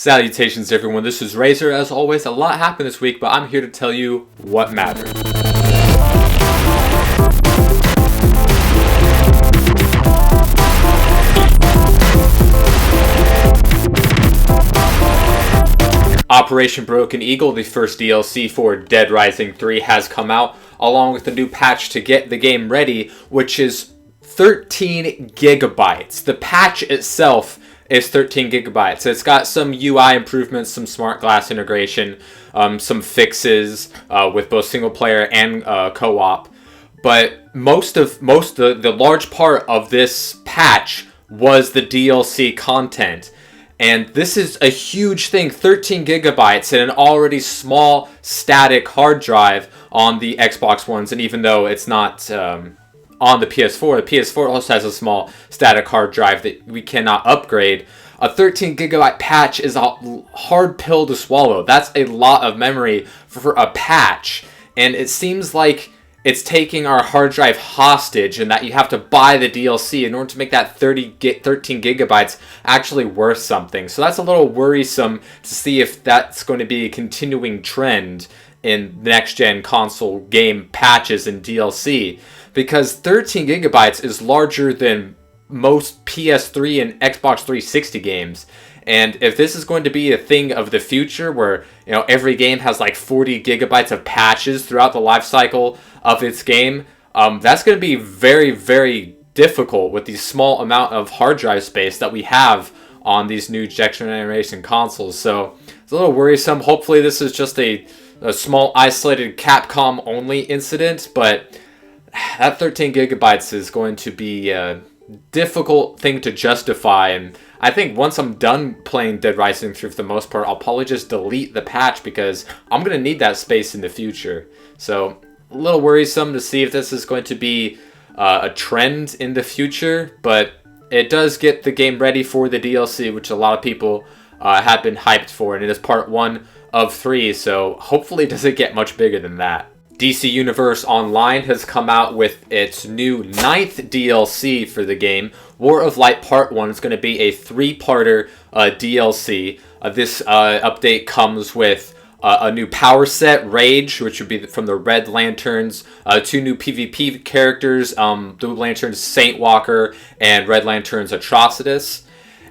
Salutations everyone, this is Razor. As always, a lot happened this week, but I'm here to tell you what mattered. Operation Broken Eagle, the first DLC for Dead Rising 3, has come out, along with a new patch to get the game ready, which is 13 gigabytes. The patch itself is 13 gigabytes. It's got some UI improvements, some smart glass integration, some fixes with both single player and co-op. But the large part of this patch was the DLC content. And this is a huge thing, 13 gigabytes in an already small static hard drive on the Xbox Ones. And even though it's not on the PS4 also has a small static hard drive that we cannot upgrade. A 13 gigabyte patch is a hard pill to swallow. That's a lot of memory for a patch. And it seems like it's taking our hard drive hostage, and that you have to buy the DLC in order to make that 13 gigabytes actually worth something. So that's a little worrisome to see if that's going to be a continuing trend in next-gen console game patches and DLC. Because 13 gigabytes is larger than most PS3 and Xbox 360 games. And if this is going to be a thing of the future where, every game has like 40 gigabytes of patches throughout the life cycle of its game, that's going to be very, very difficult with the small amount of hard drive space that we have on these new next-generation consoles. So it's a little worrisome. Hopefully this is just a small isolated Capcom only incident, but that 13 gigabytes is going to be a difficult thing to justify. And I think once I'm done playing Dead Rising 3 for the most part, I'll probably just delete the patch because I'm going to need that space in the future. So a little worrisome to see if this is going to be a trend in the future, but it does get the game ready for the DLC, which a lot of people have been hyped for, and it is part 1 of 3, so hopefully it doesn't get much bigger than that. DC Universe Online has come out with its new 9th DLC for the game. War of Light Part 1 is going to be a 3-parter DLC. This update comes with a new power set, Rage, which would be from the Red Lanterns, 2 new PvP characters, Blue Lantern's Saint Walker and Red Lantern's Atrocitus,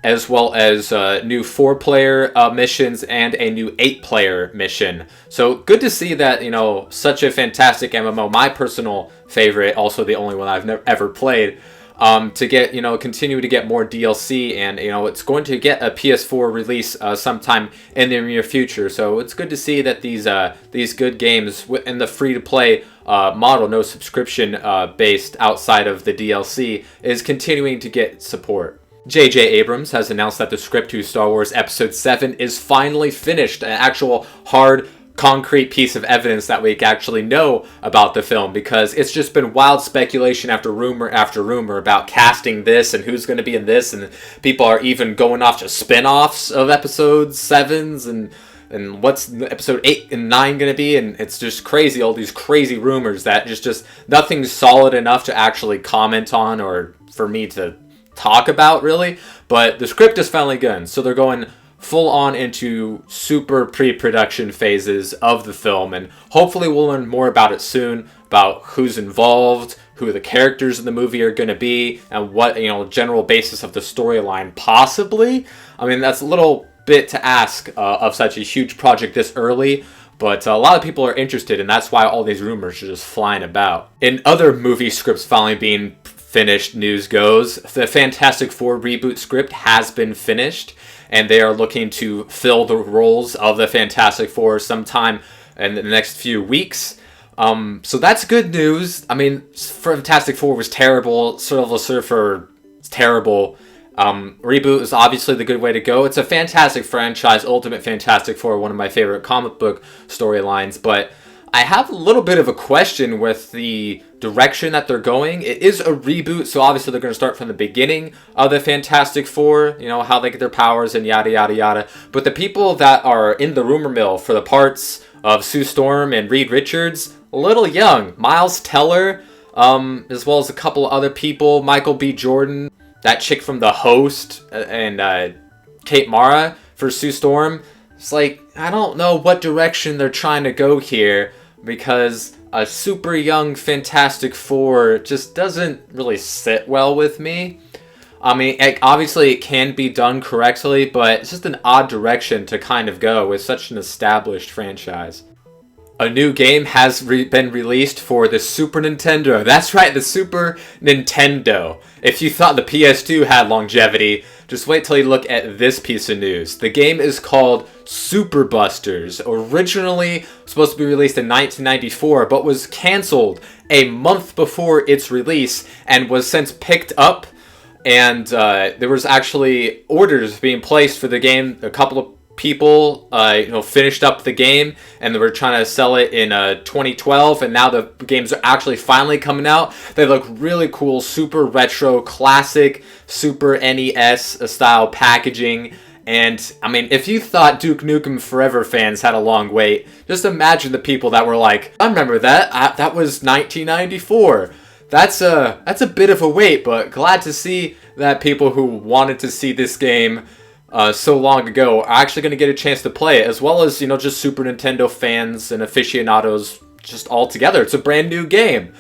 as well as new 4-player missions and a new 8-player mission. So good to see that, such a fantastic MMO, my personal favorite, also the only one I've ever played, to get, continue to get more DLC, and, it's going to get a PS4 release sometime in the near future. So it's good to see that these good games in the free-to-play model, no subscription based outside of the DLC, is continuing to get support. J.J. Abrams has announced that the script to Star Wars Episode 7 is finally finished, an actual hard, concrete piece of evidence that we actually know about the film, because it's just been wild speculation after rumor about casting this and who's going to be in this, and people are even going off to spin-offs of Episode 7s and what's Episode 8 and 9 going to be, and it's just crazy, all these crazy rumors that just nothing's solid enough to actually comment on or for me to talk about, really. But the script is finally done, so they're going full on into super pre-production phases of the film, and hopefully we'll learn more about it soon, about who's involved, who the characters in the movie are going to be, and what, general basis of the storyline, possibly. I mean, that's a little bit to ask of such a huge project this early, but a lot of people are interested, and that's why all these rumors are just flying about. In other movie scripts finally being finished news goes, the Fantastic Four reboot script has been finished, and they are looking to fill the roles of the Fantastic Four sometime in the next few weeks. So that's good news. I mean, Fantastic Four was terrible. Silver Surfer is terrible. Reboot is obviously the good way to go. It's a fantastic franchise, Ultimate Fantastic Four, one of my favorite comic book storylines, but I have a little bit of a question with the direction that they're going. It is a reboot, so obviously they're going to start from the beginning of the Fantastic Four, how they get their powers and yada, yada, yada. But the people that are in the rumor mill for the parts of Sue Storm and Reed Richards, a little young. Miles Teller, as well as a couple other people, Michael B. Jordan, that chick from The Host, and Kate Mara for Sue Storm. It's like, I don't know what direction they're trying to go here, because a super young Fantastic Four just doesn't really sit well with me. I mean, obviously it can be done correctly, but it's just an odd direction to kind of go with such an established franchise. A new game has been released for the Super Nintendo. That's right, the Super Nintendo. If you thought the PS2 had longevity, just wait till you look at this piece of news. The game is called Super Busters. Originally supposed to be released in 1994, but was canceled a month before its release and was since picked up. And there was actually orders being placed for the game. A couple of people finished up the game, and they were trying to sell it in 2012, and now the games are actually finally coming out. They look really cool, super retro, classic Super NES style packaging. And I mean, if you thought Duke Nukem Forever fans had a long wait, just imagine the people that were like, I remember that, that was 1994. That's a bit of a wait, but glad to see that people who wanted to see this game so long ago are actually going to get a chance to play it, as well as, just Super Nintendo fans and aficionados just all together. It's a brand new game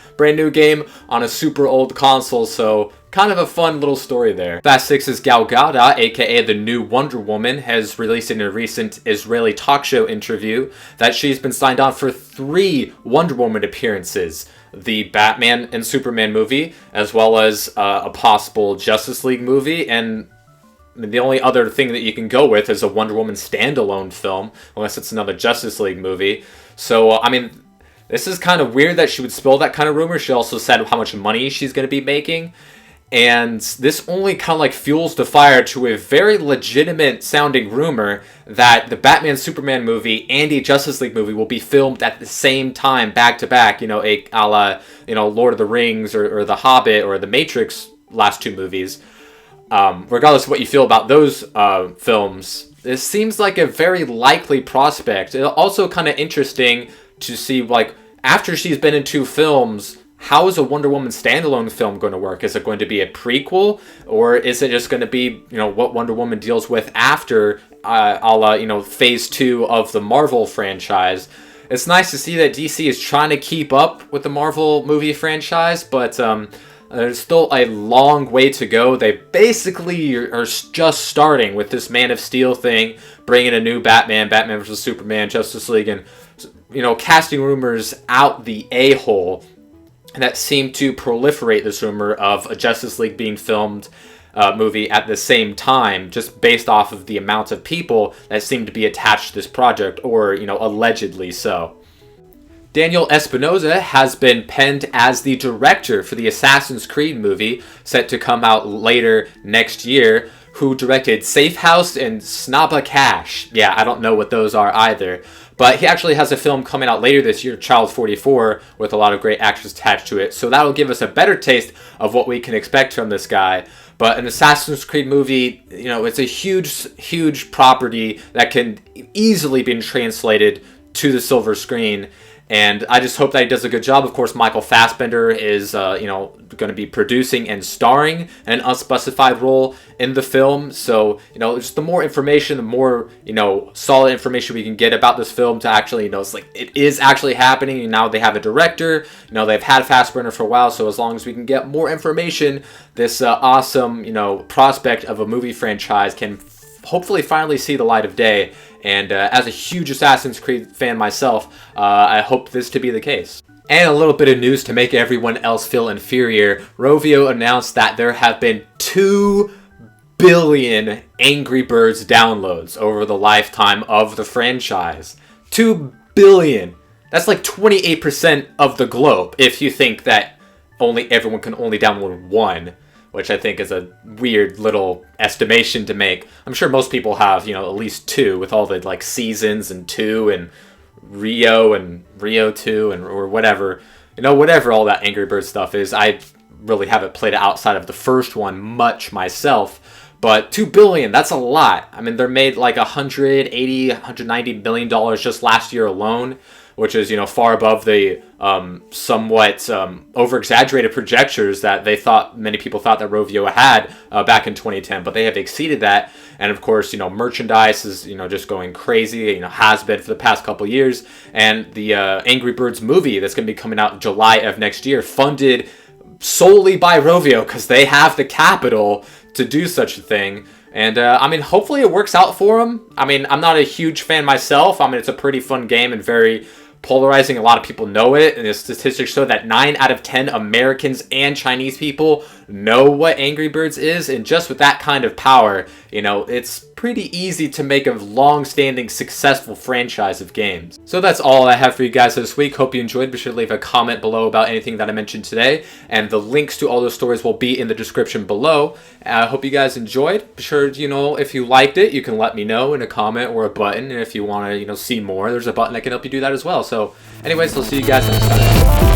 on a super old console, so kind of a fun little story there. Fast 6's Gal Gadot, aka the new Wonder Woman, has released in a recent Israeli talk show interview that she's been signed on for 3 Wonder Woman appearances. The Batman and Superman movie, as well as a possible Justice League movie, and the only other thing that you can go with is a Wonder Woman standalone film, unless it's another Justice League movie. So, I mean, this is kind of weird that she would spill that kind of rumor. She also said how much money she's going to be making. And this only kind of like fuels the fire to a very legitimate sounding rumor that the Batman Superman movie and a Justice League movie will be filmed at the same time, back to back, a la, Lord of the Rings or The Hobbit or The Matrix last 2 movies. Regardless of what you feel about those films, this seems like a very likely prospect. It's also kind of interesting to see, like, after she's been in 2 films, how is a Wonder Woman standalone film going to work? Is it going to be a prequel, or is it just going to be, what Wonder Woman deals with after, a la, phase 2 of the Marvel franchise? It's nice to see that DC is trying to keep up with the Marvel movie franchise, but there's still a long way to go. They basically are just starting with this Man of Steel thing, bringing a new Batman vs. Superman, Justice League, and, casting rumors out the a-hole. And that seemed to proliferate this rumor of a Justice League being filmed movie at the same time, just based off of the amount of people that seem to be attached to this project, or, allegedly so. Daniel Espinosa has been penned as the director for the Assassin's Creed movie, set to come out later next year, who directed Safe House and Snabba Cash. Yeah, I don't know what those are either. But he actually has a film coming out later this year, Child 44, with a lot of great actors attached to it. So that'll give us a better taste of what we can expect from this guy. But an Assassin's Creed movie, it's a huge property that can easily be translated to the silver screen. And I just hope that he does a good job. Of course, Michael Fassbender is, going to be producing and starring an unspecified role in the film. So, just the more information, the more, solid information we can get about this film to actually, it's like it is actually happening. And now they have a director. They've had Fassbender for a while. So as long as we can get more information, this awesome, prospect of a movie franchise can hopefully finally see the light of day. And as a huge Assassin's Creed fan myself, I hope this to be the case. And a little bit of news to make everyone else feel inferior. Rovio announced that there have been 2 billion Angry Birds downloads over the lifetime of the franchise. 2 billion! That's like 28% of the globe, if you think that everyone can only download 1. Which I think is a weird little estimation to make. I'm sure most people have, at least 2, with all the, seasons and 2 and Rio 2 and or whatever. Whatever all that Angry Birds stuff is. I really haven't played it outside of the first one much myself. But $2 billion, that's a lot. I mean, they're made like $180, $190 million just last year alone, which is, you know, far above the somewhat over-exaggerated projections that many people thought that Rovio had back in 2010, but they have exceeded that. And of course, you know, merchandise is, you know, just going crazy, you know, has been for the past couple years. And the Angry Birds movie that's going to be coming out in July of next year, funded solely by Rovio, because they have the capital to do such a thing. And, I mean, hopefully it works out for them. I mean, I'm not a huge fan myself. I mean, it's a pretty fun game and very polarizing. A lot of people know it, and the statistics show that 9 out of 10 Americans and Chinese people know what Angry Birds is, and just with that kind of power, you know, it's pretty easy to make a long-standing, successful franchise of games. So that's all I have for you guys this week. Hope you enjoyed. Be sure to leave a comment below about anything that I mentioned today, and the links to all those stories will be in the description below. I hope you guys enjoyed. Be sure, you know, if you liked it, you can let me know in a comment or a button, and if you want to, you know, see more, there's a button that can help you do that as well. So anyways, I'll see you guys next time.